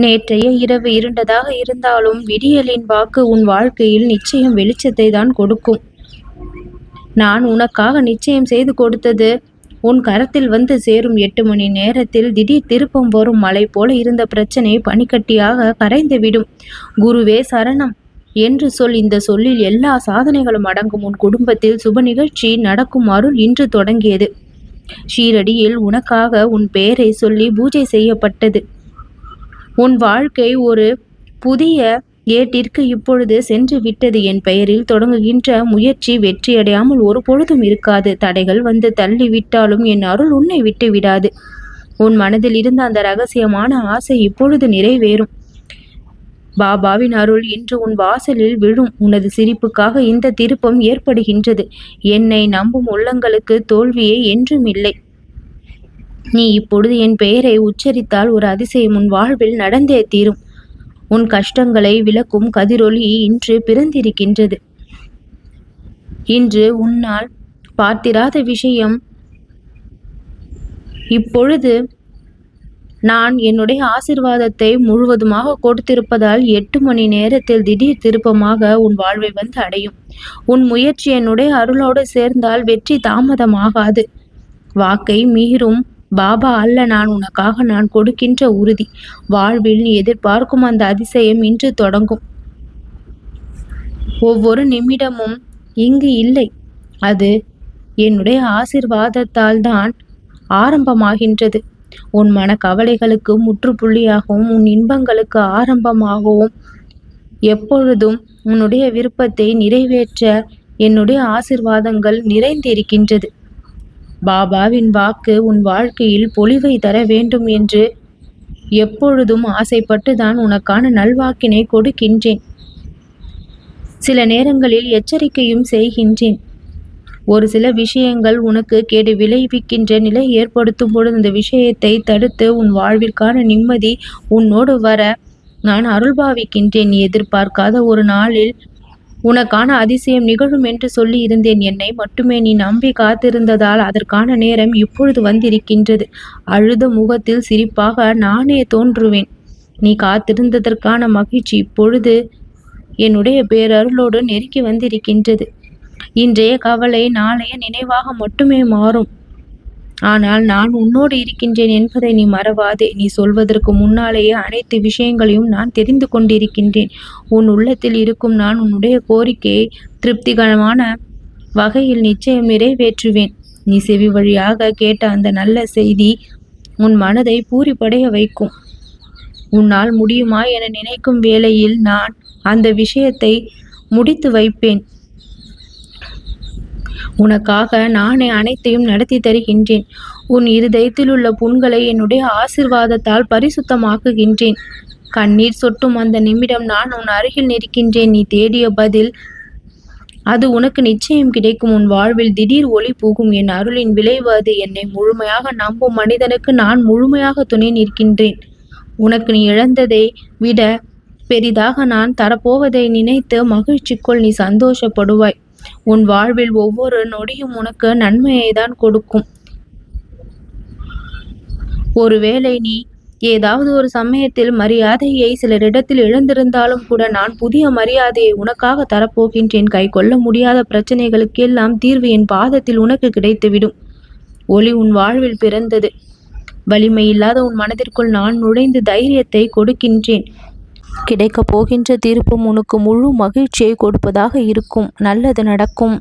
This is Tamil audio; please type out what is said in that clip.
நேற்றைய இரவு இருண்டதாக இருந்தாலும் விடியலின் வாக்கு உன் வாழ்க்கையில் நிச்சயம் வெளிச்சத்தை தான் கொடுக்கும். நான் உனக்காக நிச்சயம் செய்து கொடுத்தது உன் கரத்தில் வந்து சேரும். 8 மணி நேரத்தில் திடீர் திருப்பம் வரும். மலை போல இருந்த பிரச்சனை பனிக்கட்டியாக கரைந்துவிடும். குருவே சரணம் என்று சொல். இந்த சொல்லில் எல்லா சாதனைகளும் அடங்கும். உன் குடும்பத்தில் சுப நிகழ்ச்சி நடக்கும். அருள் இன்று தொடங்கியது. ஷீரடியில் உனக்காக உன் பெயரை சொல்லி பூஜை செய்யப்பட்டது. உன் வாழ்க்கை ஒரு புதிய ஏட்டிற்கு இப்பொழுது சென்று விட்டது. என் பெயரில் தொடங்குகின்ற முயற்சி வெற்றியடையாமல் ஒரு பொழுதும் இருக்காது. தடைகள் வந்து தள்ளி விட்டாலும் என் அருள் உன்னை விட்டு விடாது. உன் மனதில் இருந்த அந்த ரகசியமான ஆசை இப்பொழுது நிறைவேறும். பாபாவின் அருள் இன்று உன் வாசலில் விழும். உனது சிரிப்புக்காக இந்த திருப்பம் ஏற்படுகின்றது. என்னை நம்பும் உள்ளங்களுக்கு தோல்வியே என்றும் இல்லை. நீ இப்பொழுது என் பெயரை உச்சரித்தால் ஒரு அதிசயம் உன் வாழ்வில் நடந்தே தீரும். உன் கஷ்டங்களை விளக்கும் கதிரொளி இன்று பிறந்திருக்கின்றது. இன்று உன்னால் பார்த்திராத விஷயம். இப்பொழுது நான் என்னுடைய ஆசீர்வாதத்தை முழுவதுமாக கொடுத்திருப்பதால் 8 மணி நேரத்தில் திடீர் திருப்பமாக உன் வாழ்வை வந்து அடையும். உன் முயற்சி என்னுடைய அருளோடு சேர்ந்தால் வெற்றி தாமதமாகாது. வாக்கை மீறும் பாபா அல்ல நான் கொடுக்கின்ற உறுதி. வாழ்வில் நீ எதிர்பார்க்கும் அந்த அதிசயம் இன்று தொடங்கும். ஒவ்வொரு நிமிடமும் இங்கு இல்லை, அது என்னுடைய ஆசீர்வாதத்தால் தான் ஆரம்பமாகின்றது. உன் மன கவலைகளுக்கு முற்றுப்புள்ளியாகவும் உன் இன்பங்களுக்கு ஆரம்பமாகவும் எப்பொழுதும் உன்னுடைய விருப்பத்தை நிறைவேற்ற என்னுடைய ஆசீர்வாதங்கள் நிறைந்திருக்கின்றது. பாபாவின் வாக்கு உன் வாழ்க்கையில் பொலிவை தர வேண்டும் என்று எப்பொழுதும் ஆசைப்பட்டுதான் உனக்கான நல்வாக்கினை கொடுக்கின்றேன். சில நேரங்களில் எச்சரிக்கையும் செய்கின்றேன். ஒரு சில விஷயங்கள் உனக்கு கேடு விளைவிக்கின்ற நிலை ஏற்படுத்தும் பொழுது இந்த விஷயத்தை தடுத்து உன் வாழ்விற்கான நிம்மதி உன்னோடு வர நான் அருள்பாவிக்கின்றேன். நீ எதிர்பார்க்காத ஒரு நாளில் உனக்கான அதிசயம் நிகழும் என்று சொல்லி இருந்தேன். என்னை மட்டுமே நீ நம்பி காத்திருந்ததால் அதற்கான நேரம் இப்பொழுது வந்திருக்கின்றது. அழுத முகத்தில் சிரிப்பாக நானே தோன்றுவேன். நீ காத்திருந்ததற்கான மகிழ்ச்சி இப்பொழுது என்னுடைய பேரருளோடு நெருக்கி வந்திருக்கின்றது. இன்றைய கவலை நாளைய நினைவாக மட்டுமே மாறும். ஆனால் நான் உன்னோடு இருக்கின்றேன் என்பதை நீ மறவாதே. நீ சொல்வதற்கு முன்னாலேயே அனைத்து விஷயங்களையும் நான் தெரிந்து கொண்டிருக்கின்றேன். உன் உள்ளத்தில் இருக்கும் நான் உன்னுடைய கோரிக்கையை திருப்திகரமான வகையில் நிச்சயம் நிறைவேற்றுவேன். நீ செவி வழியாக கேட்ட அந்த நல்ல செய்தி உன் மனதை பூரிப்படைய வைக்கும். உன்னால் முடியுமா என நினைக்கும் வேளையில் நான் அந்த விஷயத்தை முடித்து வைப்பேன். உனக்காக நானே அனைத்தையும் நடத்தி தருகின்றேன். உன் இருதயத்தில் உள்ள புண்களை என்னுடைய ஆசீர்வாதத்தால் பரிசுத்தமாக்குகின்றேன். கண்ணீர் சொட்டும் அந்த நிமிடம் நான் உன் அருகில் நிற்கின்றேன். நீ தேடிய பதில் அது உனக்கு நிச்சயம் கிடைக்கும். உன் வாழ்வில் திடீர் ஒளி பூகும். என் அருளின் விளைவு அது. என்னை முழுமையாக நம்பும் மனிதனுக்கு நான் முழுமையாக துணை நிற்கின்றேன். உனக்கு நீ இழந்ததை விட பெரிதாக நான் தரப்போவதை நினைத்து மகிழ்ச்சிக்குள் நீ சந்தோஷப்படுவாய். உன் வாழ்வில் ஒவ்வொரு நொடியும் உனக்கு நன்மையை தான் கொடுக்கும். ஒருவேளை நீ ஏதாவது ஒரு சமயத்தில் மரியாதையை சிலரிடத்தில் இழந்திருந்தாலும் கூட நான் புதிய மரியாதையை உனக்காக தரப்போகின்றேன். கை கொள்ள முடியாத பிரச்சனைகளுக்கெல்லாம் தீர்வு என் பாதத்தில் உனக்கு கிடைத்துவிடும். ஒளி உன் வாழ்வில் பிறந்தது. வலிமை இல்லாத உன் மனதிற்குள் நான் நுழைந்து தைரியத்தை கொடுக்கின்றேன். கிடைக்கப் போகின்ற தீர்ப்பும் உனக்கு முழு மகிழ்ச்சியை கொடுப்பதாக இருக்கும். நல்லது நடக்கும்.